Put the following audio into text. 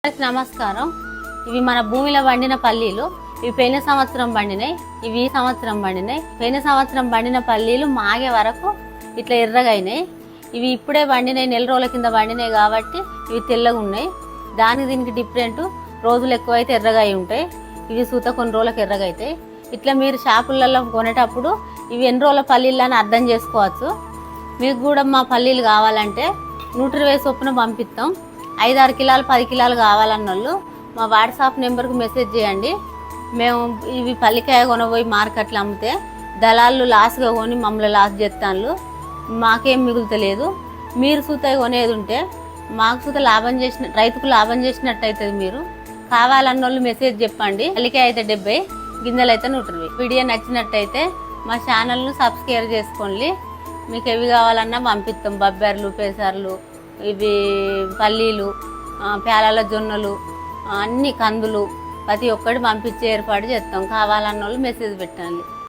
నమస్కారం. ఇవి మన భూమిలో పండిన పల్లీలు. ఇవి పోయిన సంవత్సరం పండినాయి, ఇవి ఈ సంవత్సరం పండినాయి. పోయిన సంవత్సరం పండిన పల్లీలు మాగే వరకు ఇట్లా ఎర్రగా అయినాయి. ఇవి ఇప్పుడే పండినాయి, నెల రోజుల కింద పండినాయి కాబట్టి ఇవి తెల్లగా ఉన్నాయి. దానికి దీనికి డిఫరెంట్, రోజులు ఎక్కువైతే ఎర్రగా అయి ఉంటాయి. ఇవి సూత కొన్ని రోజులకు ఎర్రగా అవుతాయి. ఇట్లా మీరు షాపులలో కొనేటప్పుడు ఇవి ఎన్ని రోజుల పల్లీలు అని అర్థం చేసుకోవచ్చు. మీకు కూడా మా పల్లీలు కావాలంటే 120 చొప్పున పంపిస్తాం. 5-6 కిలోలు 10 కిలోలు కావాలన్న వాళ్ళు మా వాట్సాప్ నెంబర్కి మెసేజ్ చేయండి. మేము ఇవి పల్లికాయ కొనబోయి మార్కెట్లో అమ్మితే దళాళ్ళు లాస్గా కొని మమ్మల్ని లాస్ చేస్తాను. మాకేం మిగులుతలేదు. మీరు సూత కొనేది ఉంటే మాకు సూత లాభం చేసిన రైతుకు లాభం చేసినట్టు అవుతుంది. మీరు కావాలన్న వాళ్ళు మెసేజ్ చెప్పండి. పల్లికాయ అయితే 70, గింజలు అయితే 120. వీడియో నచ్చినట్టయితే మా ఛానల్ను సబ్స్క్రైబ్ చేసుకోండి. మీకు ఎవి కావాలన్నా పంపిస్తాం. బొబ్బర్లు, పెసర్లు, ఇవి పల్లీలు, పేలాల జొన్నలు, అన్ని కందులు ప్రతి ఒక్కటి పంపించే ఏర్పాటు చేస్తాం. కావాలన్న వాళ్ళు మెసేజ్ పెట్టండి.